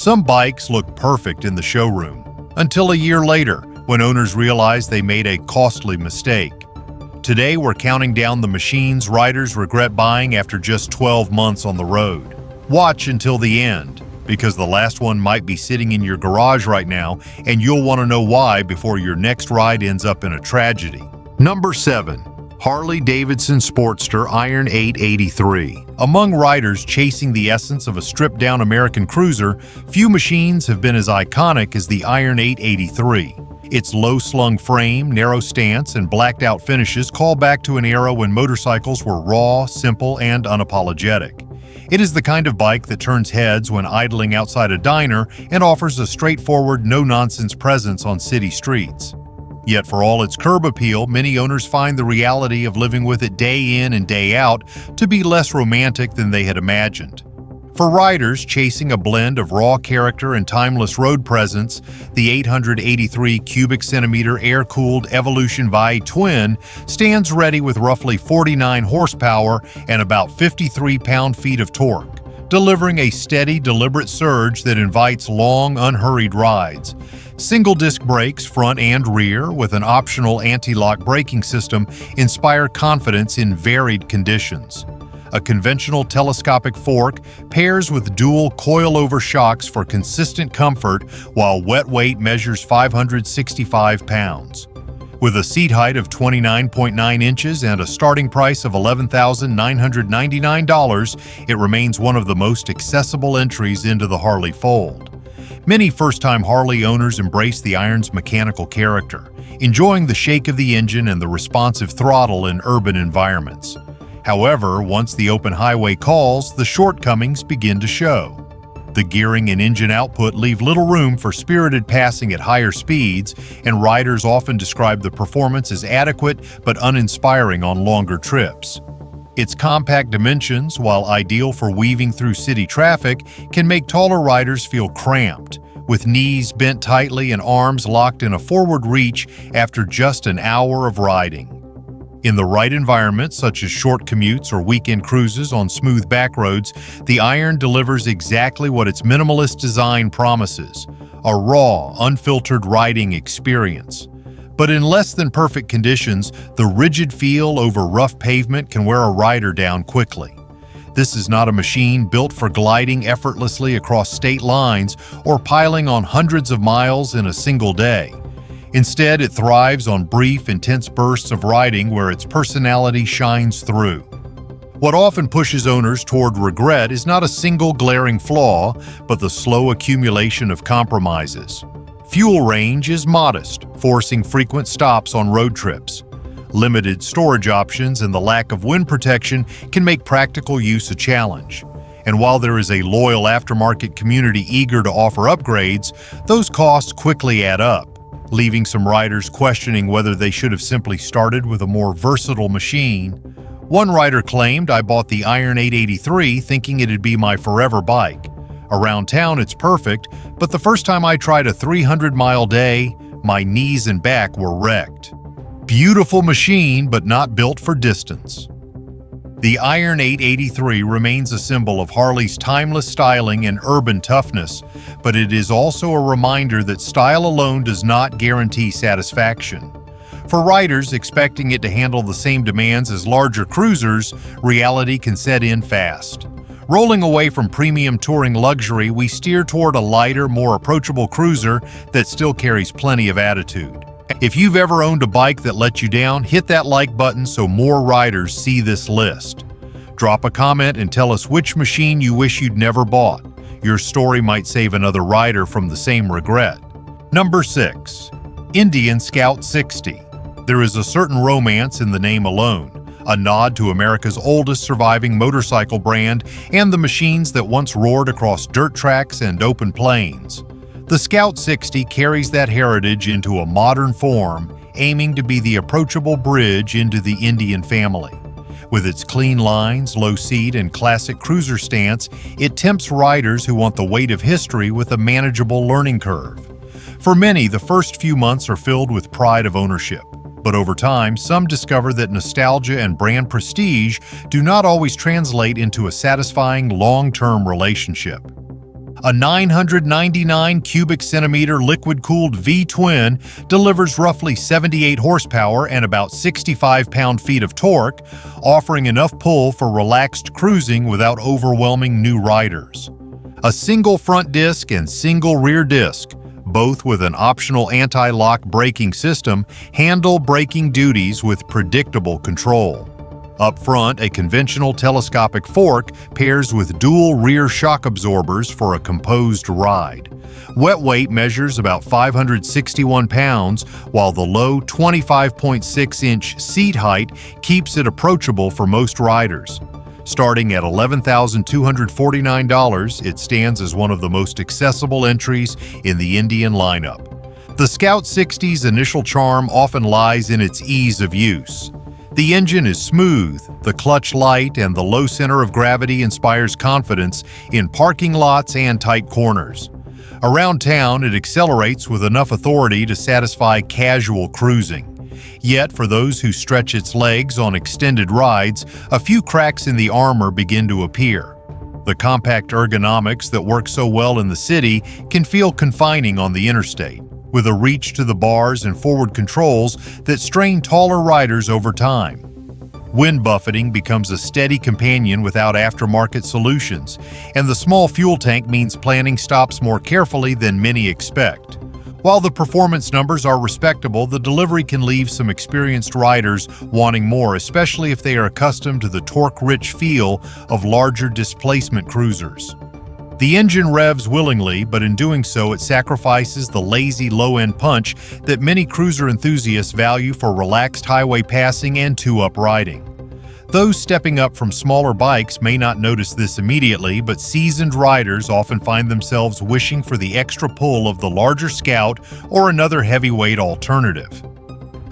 Some bikes look perfect in the showroom, until a year later, when owners realize they made a costly mistake. Today, we're counting down the machines riders regret buying after just 12 months on the road. Watch until the end, because the last one might be sitting in your garage right now, and you'll want to know why before your next ride ends up in a tragedy. Number 7. Harley-Davidson Sportster Iron 883. Among riders chasing the essence of a stripped-down American cruiser, few machines have been as iconic as the Iron 883. Its low-slung frame, narrow stance, and blacked-out finishes call back to an era when motorcycles were raw, simple, and unapologetic. It is the kind of bike that turns heads when idling outside a diner and offers a straightforward, no-nonsense presence on city streets. Yet for all its curb appeal, many owners find the reality of living with it day in and day out to be less romantic than they had imagined. For riders chasing a blend of raw character and timeless road presence, the 883 cubic centimeter air-cooled Evolution Vi Twin stands ready with roughly 49 horsepower and about 53 pound-feet of torque, delivering a steady, deliberate surge that invites long, unhurried rides. Single-disc brakes, front and rear, with an optional anti-lock braking system, inspire confidence in varied conditions. A conventional telescopic fork pairs with dual coil-over shocks for consistent comfort, while wet weight measures 565 pounds. With a seat height of 29.9 inches and a starting price of $11,999, it remains one of the most accessible entries into the Harley fold. Many first-time Harley owners embrace the Iron's mechanical character, enjoying the shake of the engine and the responsive throttle in urban environments. However, once the open highway calls, the shortcomings begin to show. The gearing and engine output leave little room for spirited passing at higher speeds, and riders often describe the performance as adequate but uninspiring on longer trips. Its compact dimensions, while ideal for weaving through city traffic, can make taller riders feel cramped, with knees bent tightly and arms locked in a forward reach after just an hour of riding. In the right environment, such as short commutes or weekend cruises on smooth back roads, the Iron delivers exactly what its minimalist design promises: a raw, unfiltered riding experience. But in less than perfect conditions, the rigid feel over rough pavement can wear a rider down quickly. This is not a machine built for gliding effortlessly across state lines or piling on hundreds of miles in a single day. Instead, it thrives on brief, intense bursts of riding where its personality shines through. What often pushes owners toward regret is not a single glaring flaw, but the slow accumulation of compromises. Fuel range is modest, forcing frequent stops on road trips. Limited storage options and the lack of wind protection can make practical use a challenge. And while there is a loyal aftermarket community eager to offer upgrades, those costs quickly add up, leaving some riders questioning whether they should have simply started with a more versatile machine. One rider claimed, "I bought the Iron 883 thinking it'd be my forever bike. Around town it's perfect, but the first time I tried a 300-mile day, my knees and back were wrecked." Beautiful machine, but not built for distance. The Iron 883 remains a symbol of Harley's timeless styling and urban toughness, but it is also a reminder that style alone does not guarantee satisfaction. For riders expecting it to handle the same demands as larger cruisers, reality can set in fast. Rolling away from premium touring luxury, we steer toward a lighter, more approachable cruiser that still carries plenty of attitude. If you've ever owned a bike that let you down, hit that like button so more riders see this list. Drop a comment and tell us which machine you wish you'd never bought. Your story might save another rider from the same regret. Number 6. Indian Scout 60. There is a certain romance in the name alone, a nod to America's oldest surviving motorcycle brand and the machines that once roared across dirt tracks and open plains. The Scout 60 carries that heritage into a modern form, aiming to be the approachable bridge into the Indian family. With its clean lines, low seat, and classic cruiser stance, it tempts riders who want the weight of history with a manageable learning curve. For many, the first few months are filled with pride of ownership. But over time, some discover that nostalgia and brand prestige do not always translate into a satisfying long-term relationship. A 999 cubic centimeter liquid-cooled V-twin delivers roughly 78 horsepower and about 65 pound-feet of torque, offering enough pull for relaxed cruising without overwhelming new riders. A single front disc and single rear disc, both with an optional anti-lock braking system, handle braking duties with predictable control. Up front, a conventional telescopic fork pairs with dual rear shock absorbers for a composed ride. Wet weight measures about 561 pounds, while the low 25.6-inch seat height keeps it approachable for most riders. Starting at $11,249, it stands as one of the most accessible entries in the Indian lineup. The Scout 60's initial charm often lies in its ease of use. The engine is smooth, the clutch light, and the low center of gravity inspires confidence in parking lots and tight corners. Around town, it accelerates with enough authority to satisfy casual cruising. Yet, for those who stretch its legs on extended rides, a few cracks in the armor begin to appear. The compact ergonomics that work so well in the city can feel confining on the interstate, with a reach to the bars and forward controls that strain taller riders over time. Wind buffeting becomes a steady companion without aftermarket solutions, and the small fuel tank means planning stops more carefully than many expect. While the performance numbers are respectable, the delivery can leave some experienced riders wanting more, especially if they are accustomed to the torque-rich feel of larger displacement cruisers. The engine revs willingly, but in doing so, it sacrifices the lazy low-end punch that many cruiser enthusiasts value for relaxed highway passing and two-up riding. Those stepping up from smaller bikes may not notice this immediately, but seasoned riders often find themselves wishing for the extra pull of the larger Scout or another heavyweight alternative.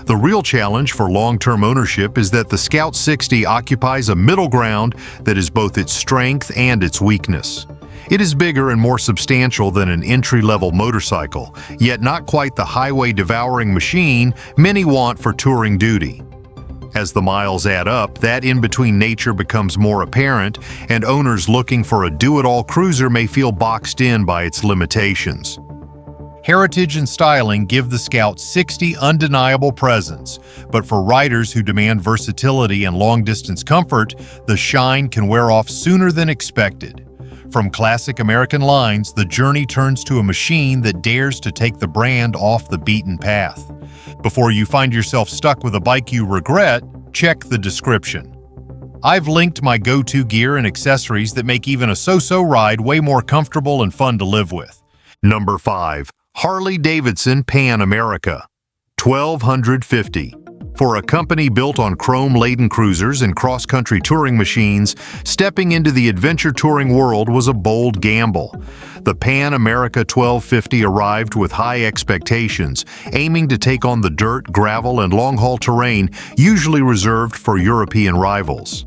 The real challenge for long-term ownership is that the Scout 60 occupies a middle ground that is both its strength and its weakness. It is bigger and more substantial than an entry-level motorcycle, yet not quite the highway-devouring machine many want for touring duty. As the miles add up, that in-between nature becomes more apparent, and owners looking for a do-it-all cruiser may feel boxed in by its limitations. Heritage and styling give the Scout 60 undeniable presence, but for riders who demand versatility and long-distance comfort, the shine can wear off sooner than expected. From classic American lines, the journey turns to a machine that dares to take the brand off the beaten path. Before you find yourself stuck with a bike you regret, check the description. I've linked my go-to gear and accessories that make even a so-so ride way more comfortable and fun to live with. Number 5. HarleyDavidson Pan America. $1,250. For a company built on chrome-laden cruisers and cross-country touring machines, stepping into the adventure touring world was a bold gamble. The Pan America 1250 arrived with high expectations, aiming to take on the dirt, gravel, and long-haul terrain usually reserved for European rivals.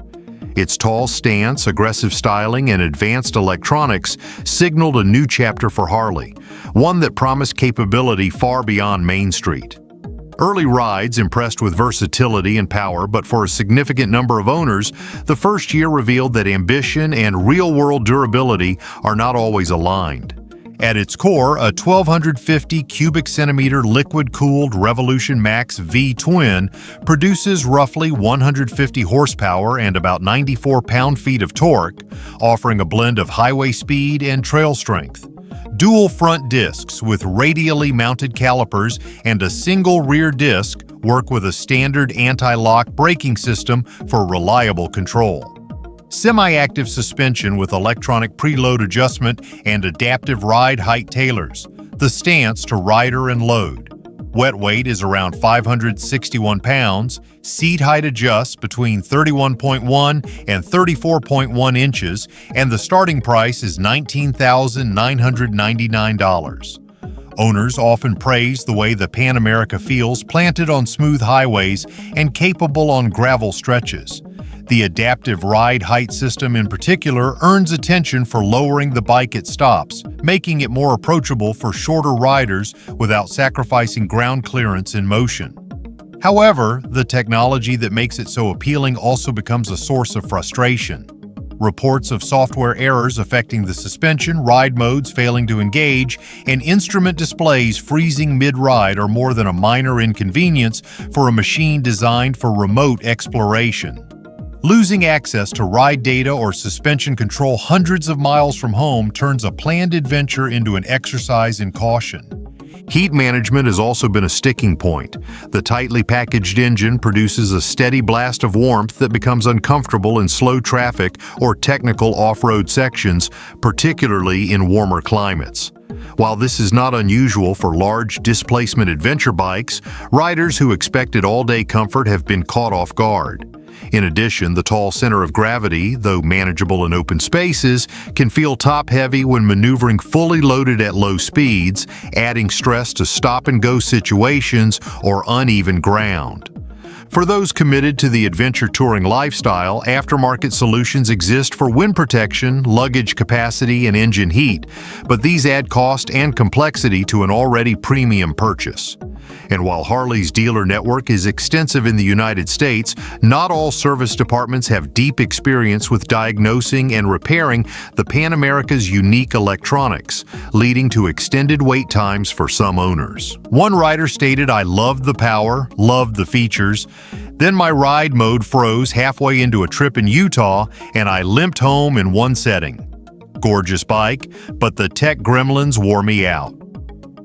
Its tall stance, aggressive styling, and advanced electronics signaled a new chapter for Harley, one that promised capability far beyond Main Street. Early rides impressed with versatility and power, but for a significant number of owners, the first year revealed that ambition and real-world durability are not always aligned. At its core, a 1,250 cubic centimeter liquid-cooled Revolution Max V-twin produces roughly 150 horsepower and about 94 pound-feet of torque, offering a blend of highway speed and trail strength. Dual front discs with radially mounted calipers and a single rear disc work with a standard anti-lock braking system for reliable control. Semi-active suspension with electronic preload adjustment and adaptive ride height tailors, the stance to rider and load. Wet weight is around 561 pounds, seat height adjusts between 31.1 and 34.1 inches, and the starting price is $19,999. Owners often praise the way the Pan America feels planted on smooth highways and capable on gravel stretches. The adaptive ride height system in particular earns attention for lowering the bike at stops, making it more approachable for shorter riders without sacrificing ground clearance in motion. However, the technology that makes it so appealing also becomes a source of frustration. Reports of software errors affecting the suspension, ride modes failing to engage, and instrument displays freezing mid-ride are more than a minor inconvenience for a machine designed for remote exploration. Losing access to ride data or suspension control hundreds of miles from home turns a planned adventure into an exercise in caution. Heat management has also been a sticking point. The tightly packaged engine produces a steady blast of warmth that becomes uncomfortable in slow traffic or technical off-road sections, particularly in warmer climates. While this is not unusual for large displacement adventure bikes, riders who expected all-day comfort have been caught off guard. In addition, the tall center of gravity, though manageable in open spaces, can feel top-heavy when maneuvering fully loaded at low speeds, adding stress to stop-and-go situations or uneven ground. For those committed to the adventure touring lifestyle, aftermarket solutions exist for wind protection, luggage capacity, and engine heat, but these add cost and complexity to an already premium purchase. And while Harley's dealer network is extensive in the United States, not all service departments have deep experience with diagnosing and repairing the Pan America's unique electronics, leading to extended wait times for some owners. One rider stated, "I loved the power, loved the features. Then my ride mode froze halfway into a trip in Utah, and I limped home in one setting. Gorgeous bike, but the tech gremlins wore me out."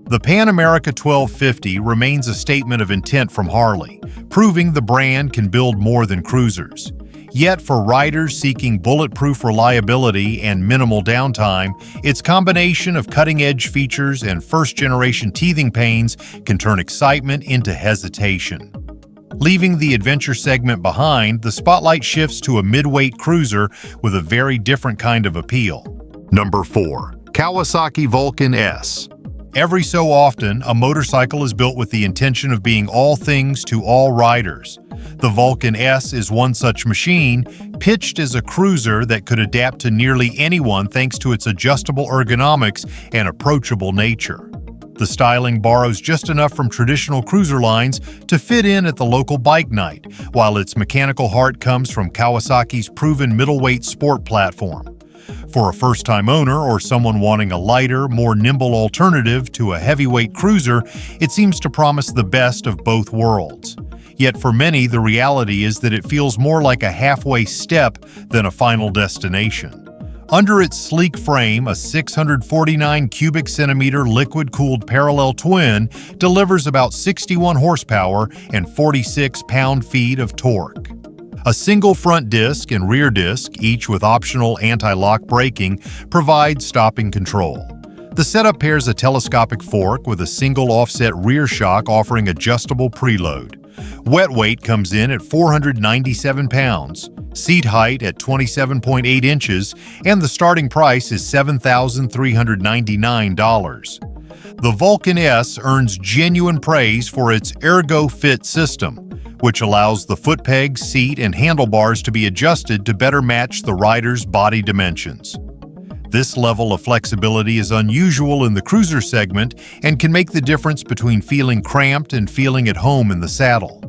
The Pan America 1250 remains a statement of intent from Harley, proving the brand can build more than cruisers. Yet for riders seeking bulletproof reliability and minimal downtime, its combination of cutting-edge features and first-generation teething pains can turn excitement into hesitation. Leaving the adventure segment behind, the spotlight shifts to a mid-weight cruiser with a very different kind of appeal. Number 4. Kawasaki Vulcan S. Every so often, a motorcycle is built with the intention of being all things to all riders. The Vulcan S is one such machine, pitched as a cruiser that could adapt to nearly anyone thanks to its adjustable ergonomics and approachable nature. The styling borrows just enough from traditional cruiser lines to fit in at the local bike night, while its mechanical heart comes from Kawasaki's proven middleweight sport platform. For a first-time owner or someone wanting a lighter, more nimble alternative to a heavyweight cruiser, it seems to promise the best of both worlds. Yet for many, the reality is that it feels more like a halfway step than a final destination. Under its sleek frame, a 649 cubic centimeter liquid-cooled parallel twin delivers about 61 horsepower and 46 pound-feet of torque. A single front disc and rear disc, each with optional anti-lock braking, provide stopping control. The setup pairs a telescopic fork with a single offset rear shock offering adjustable preload. Wet weight comes in at 497 pounds, seat height at 27.8 inches, and the starting price is $7,399. The Vulcan S earns genuine praise for its ErgoFit system, which allows the foot pegs, seat, and handlebars to be adjusted to better match the rider's body dimensions. This level of flexibility is unusual in the cruiser segment and can make the difference between feeling cramped and feeling at home in the saddle.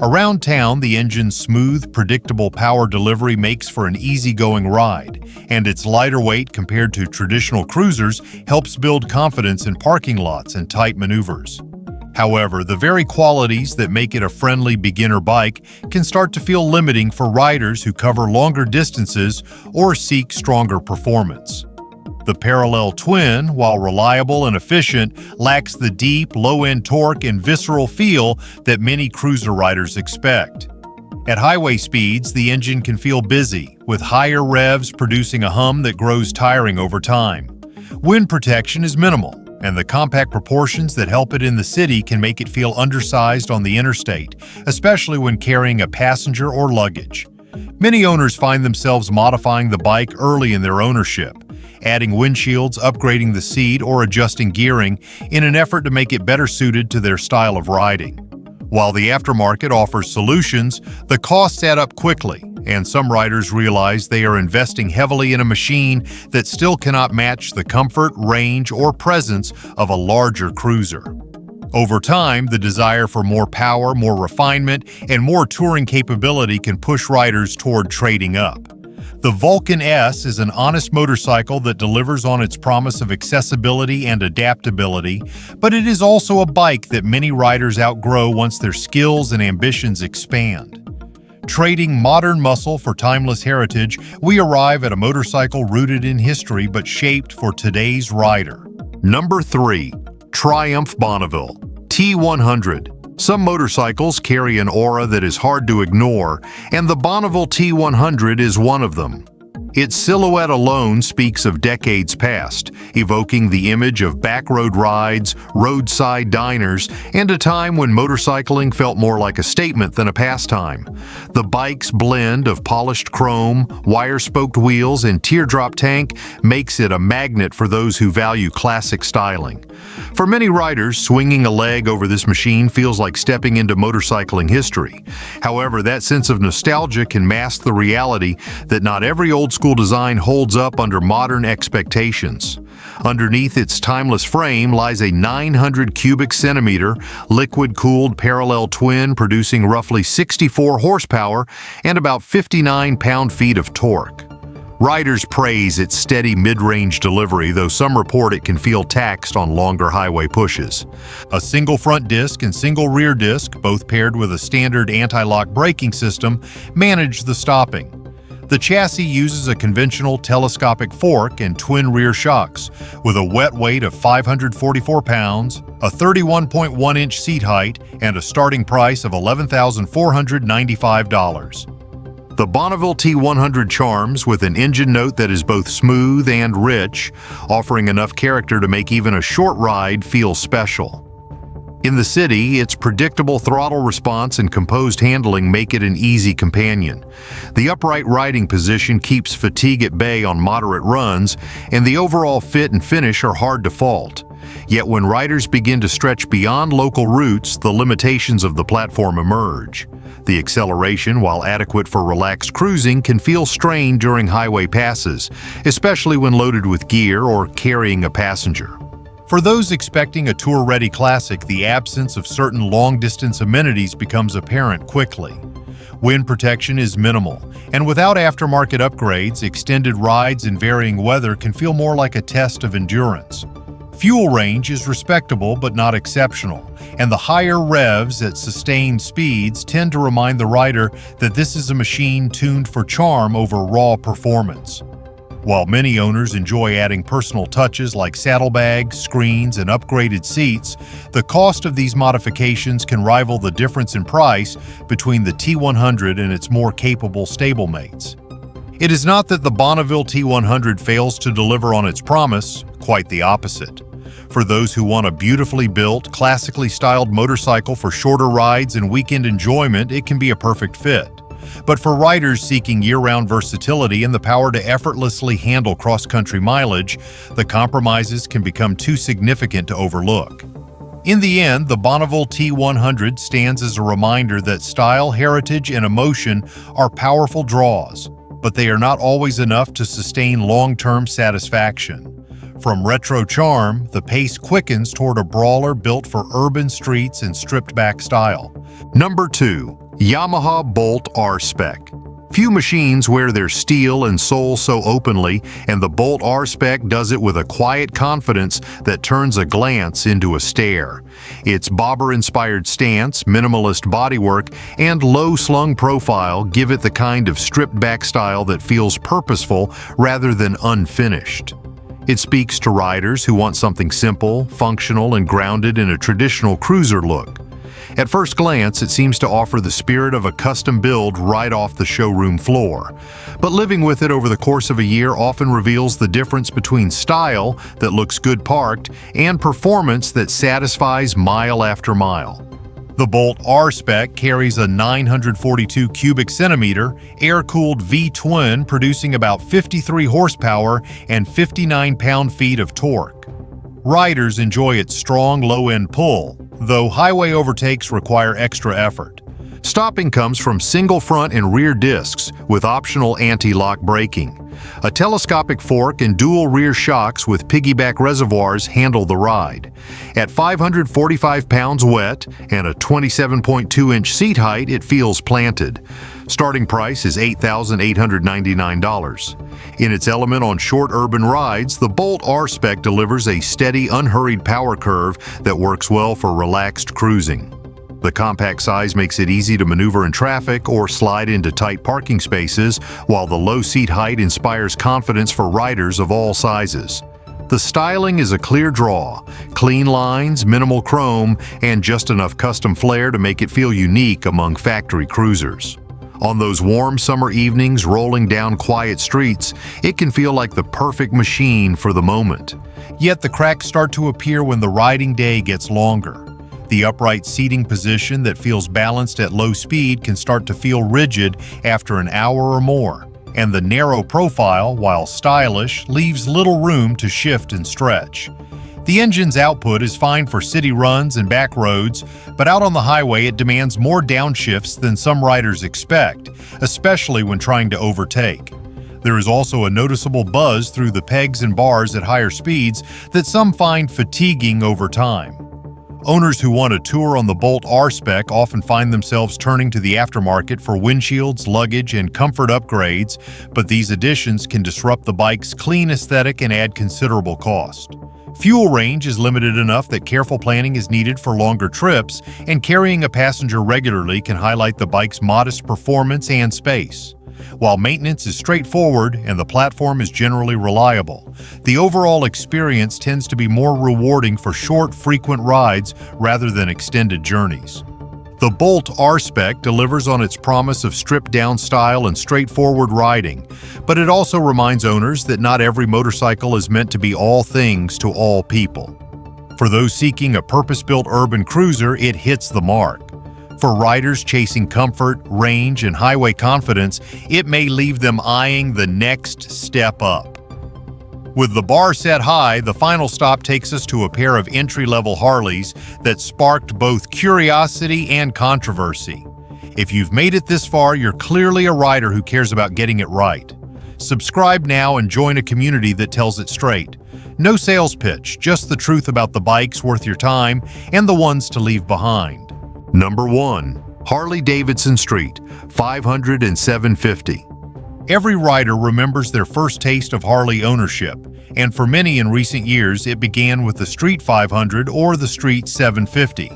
Around town, the engine's smooth, predictable power delivery makes for an easygoing ride, and its lighter weight compared to traditional cruisers helps build confidence in parking lots and tight maneuvers. However, the very qualities that make it a friendly beginner bike can start to feel limiting for riders who cover longer distances or seek stronger performance. The parallel twin, while reliable and efficient, lacks the deep, low-end torque and visceral feel that many cruiser riders expect. At highway speeds, the engine can feel busy, with higher revs producing a hum that grows tiring over time. Wind protection is minimal, and the compact proportions that help it in the city can make it feel undersized on the interstate, especially when carrying a passenger or luggage. Many owners find themselves modifying the bike early in their ownership, adding windshields, upgrading the seat, or adjusting gearing in an effort to make it better suited to their style of riding. While the aftermarket offers solutions, the costs add up quickly, and some riders realize they are investing heavily in a machine that still cannot match the comfort, range, or presence of a larger cruiser. Over time, the desire for more power, more refinement, and more touring capability can push riders toward trading up. The Vulcan S is an honest motorcycle that delivers on its promise of accessibility and adaptability, but it is also a bike that many riders outgrow once their skills and ambitions expand. Trading modern muscle for timeless heritage, we arrive at a motorcycle rooted in history but shaped for today's rider. Number 3. Triumph Bonavville T100. Some motorcycles carry an aura that is hard to ignore, and the Bonavville T100 is one of them. Its silhouette alone speaks of decades past, evoking the image of backroad rides, roadside diners, and a time when motorcycling felt more like a statement than a pastime. The bike's blend of polished chrome, wire-spoked wheels, and teardrop tank makes it a magnet for those who value classic styling. For many riders, swinging a leg over this machine feels like stepping into motorcycling history. However, that sense of nostalgia can mask the reality that not every old-school design holds up under modern expectations. Underneath its timeless frame lies a 900 cubic centimeter liquid-cooled parallel twin producing roughly 64 horsepower and about 59 pound-feet of torque. Riders praise its steady mid-range delivery, though some report it can feel taxed on longer highway pushes. A single front disc and single rear disc, both paired with a standard anti-lock braking system, manage the stopping. The chassis uses a conventional telescopic fork and twin rear shocks, with a wet weight of 544 pounds, a 31.1-inch seat height, and a starting price of $11,495. The Bonavville T100 charms with an engine note that is both smooth and rich, offering enough character to make even a short ride feel special. In the city, its predictable throttle response and composed handling make it an easy companion. The upright riding position keeps fatigue at bay on moderate runs, and the overall fit and finish are hard to fault. Yet when riders begin to stretch beyond local routes, the limitations of the platform emerge. The acceleration, while adequate for relaxed cruising, can feel strained during highway passes, especially when loaded with gear or carrying a passenger. For those expecting a tour-ready classic, the absence of certain long-distance amenities becomes apparent quickly. Wind protection is minimal, and without aftermarket upgrades, extended rides in varying weather can feel more like a test of endurance. Fuel range is respectable but not exceptional, and the higher revs at sustained speeds tend to remind the rider that this is a machine tuned for charm over raw performance. While many owners enjoy adding personal touches like saddlebags, screens, and upgraded seats, the cost of these modifications can rival the difference in price between the T100 and its more capable stablemates. It is not that the Bonavville T100 fails to deliver on its promise, quite the opposite. For those who want a beautifully built, classically styled motorcycle for shorter rides and weekend enjoyment, it can be a perfect fit. But for riders seeking year-round versatility and the power to effortlessly handle cross-country mileage, the compromises can become too significant to overlook. In the end, the Bonavville T100 stands as a reminder that style, heritage, and emotion are powerful draws, but they are not always enough to sustain long-term satisfaction. From retro charm, the pace quickens toward a brawler built for urban streets and stripped-back style. Number 2. Yamaha Bolt RSpec. Few machines wear their steel and soul so openly, and the Bolt RSpec does it with a quiet confidence that turns a glance into a stare. Its bobber-inspired stance, minimalist bodywork, and low-slung profile give it the kind of stripped-back style that feels purposeful rather than unfinished. It speaks to riders who want something simple, functional, and grounded in a traditional cruiser look. At first glance, it seems to offer the spirit of a custom build right off the showroom floor. But living with it over the course of a year often reveals the difference between style that looks good parked and performance that satisfies mile after mile. The Bolt RSpec carries a 942 cubic centimeter air-cooled V-twin producing about 53 horsepower and 59 pound-feet of torque. Riders enjoy its strong low-end pull, though highway overtakes require extra effort. Stopping comes from single front and rear discs with optional anti-lock braking. A telescopic fork and dual rear shocks with piggyback reservoirs handle the ride. At 545 pounds wet and a 27.2-inch seat height, it feels planted. Starting price is $8,899. In its element on short urban rides, the Bolt RSpec delivers a steady, unhurried power curve that works well for relaxed cruising. The compact size makes it easy to maneuver in traffic or slide into tight parking spaces, while the low seat height inspires confidence for riders of all sizes. The styling is a clear draw, clean lines, minimal chrome, and just enough custom flair to make it feel unique among factory cruisers. On those warm summer evenings rolling down quiet streets, it can feel like the perfect machine for the moment. Yet the cracks start to appear when the riding day gets longer. The upright seating position that feels balanced at low speed can start to feel rigid after an hour or more, and the narrow profile, while stylish, leaves little room to shift and stretch. The engine's output is fine for city runs and back roads, but out on the highway it demands more downshifts than some riders expect, especially when trying to overtake. There is also a noticeable buzz through the pegs and bars at higher speeds that some find fatiguing over time. Owners who want a tour on the Bolt RSpec often find themselves turning to the aftermarket for windshields, luggage, and comfort upgrades, but these additions can disrupt the bike's clean aesthetic and add considerable cost. Fuel range is limited enough that careful planning is needed for longer trips, and carrying a passenger regularly can highlight the bike's modest performance and space. While maintenance is straightforward and the platform is generally reliable, the overall experience tends to be more rewarding for short, frequent rides rather than extended journeys. The Bolt RSpec delivers on its promise of stripped-down style and straightforward riding, but it also reminds owners that not every motorcycle is meant to be all things to all people. For those seeking a purpose-built urban cruiser, it hits the mark. For riders chasing comfort, range, and highway confidence, it may leave them eyeing the next step up. With the bar set high, the final stop takes us to a pair of entry-level Harleys that sparked both curiosity and controversy. If you've made it this far, you're clearly a rider who cares about getting it right. Subscribe now and join a community that tells it straight. No sales pitch, just the truth about the bikes worth your time and the ones to leave behind. Number 1. HarleyDavidson Street, 500 and 750. Every rider remembers their first taste of Harley ownership, and for many in recent years it began with the Street 500 or the Street 750.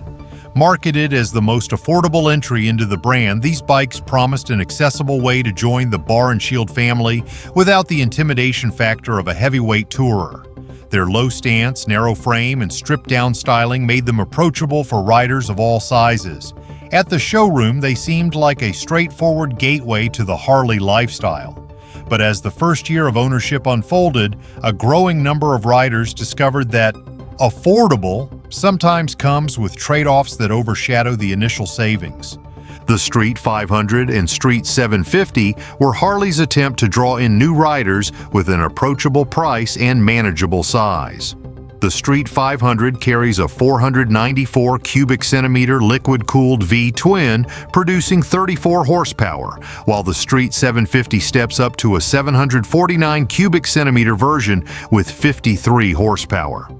Marketed as the most affordable entry into the brand, these bikes promised an accessible way to join the bar and shield family without the intimidation factor of a heavyweight tourer. Their low stance, narrow frame, and stripped-down styling made them approachable for riders of all sizes. At the showroom, they seemed like a straightforward gateway to the Harley lifestyle. But as the first year of ownership unfolded, a growing number of riders discovered that affordable sometimes comes with trade-offs that overshadow the initial savings. The Street 500 and Street 750 were Harley's attempt to draw in new riders with an approachable price and manageable size. The Street 500 carries a 494 cubic centimeter liquid-cooled V-twin, producing 34 horsepower, while the Street 750 steps up to a 749 cubic centimeter version with 53 horsepower.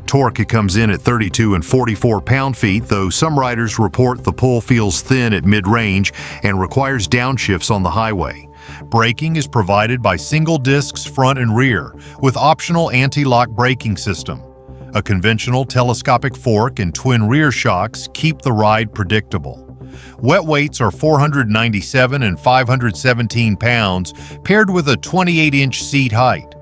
Torque comes in at 32 and 44 pound-feet, though some riders report the pull feels thin at mid-range and requires downshifts on the highway. Braking is provided by single discs front and rear, with optional anti-lock braking system. A conventional telescopic fork and twin rear shocks keep the ride predictable. Wet weights are 497 and 517 pounds, paired with a 28-inch seat height.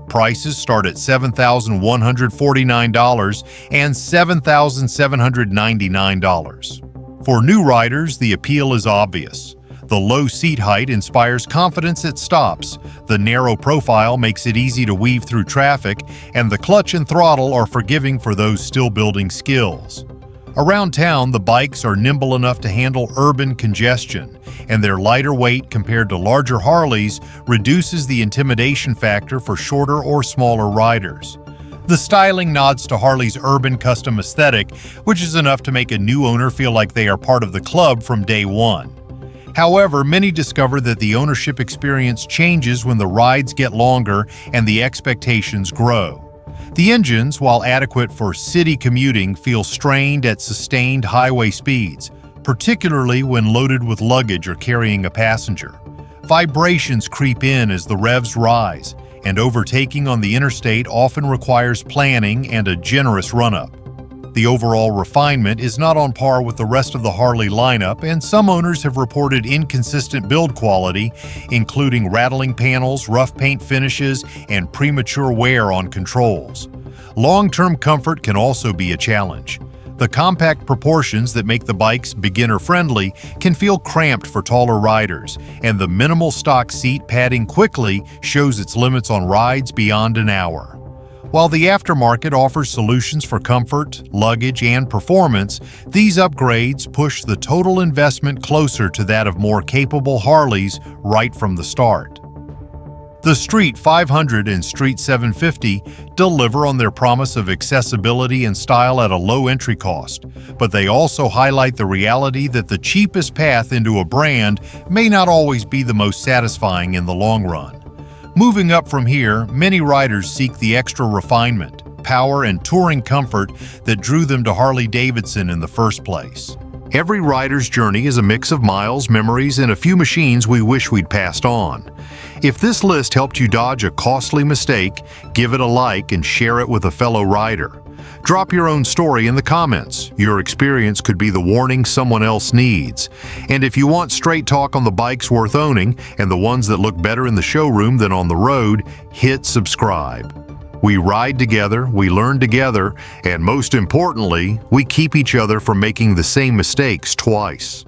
Prices start at $7,149 and $7,799. For new riders, the appeal is obvious. The low seat height inspires confidence at stops, the narrow profile makes it easy to weave through traffic, and the clutch and throttle are forgiving for those still building skills. Around town, the bikes are nimble enough to handle urban congestion, and their lighter weight compared to larger Harleys reduces the intimidation factor for shorter or smaller riders. The styling nods to Harley's urban custom aesthetic, which is enough to make a new owner feel like they are part of the club from day one. However, many discover that the ownership experience changes when the rides get longer and the expectations grow. The engines, while adequate for city commuting, feel strained at sustained highway speeds. particularly when loaded with luggage or carrying a passenger. Vibrations creep in as the revs rise, and overtaking on the interstate often requires planning and a generous run-up. The overall refinement is not on par with the rest of the Harley lineup, and some owners have reported inconsistent build quality, including rattling panels, rough paint finishes, and premature wear on controls. Long-term comfort can also be a challenge. The compact proportions that make the bikes beginner-friendly can feel cramped for taller riders, and the minimal stock seat padding quickly shows its limits on rides beyond an hour. While the aftermarket offers solutions for comfort, luggage, and performance, these upgrades push the total investment closer to that of more capable Harleys right from the start. The Street 500 and Street 750 deliver on their promise of accessibility and style at a low entry cost, but they also highlight the reality that the cheapest path into a brand may not always be the most satisfying in the long run. Moving up from here, many riders seek the extra refinement, power, and touring comfort that drew them to Harley-Davidson in the first place. Every rider's journey is a mix of miles, memories, and a few machines we wish we'd passed on. If this list helped you dodge a costly mistake, give it a like and share it with a fellow rider. Drop your own story in the comments. Your experience could be the warning someone else needs. And if you want straight talk on the bikes worth owning and the ones that look better in the showroom than on the road, hit subscribe. We ride together, we learn together, and most importantly, we keep each other from making the same mistakes twice.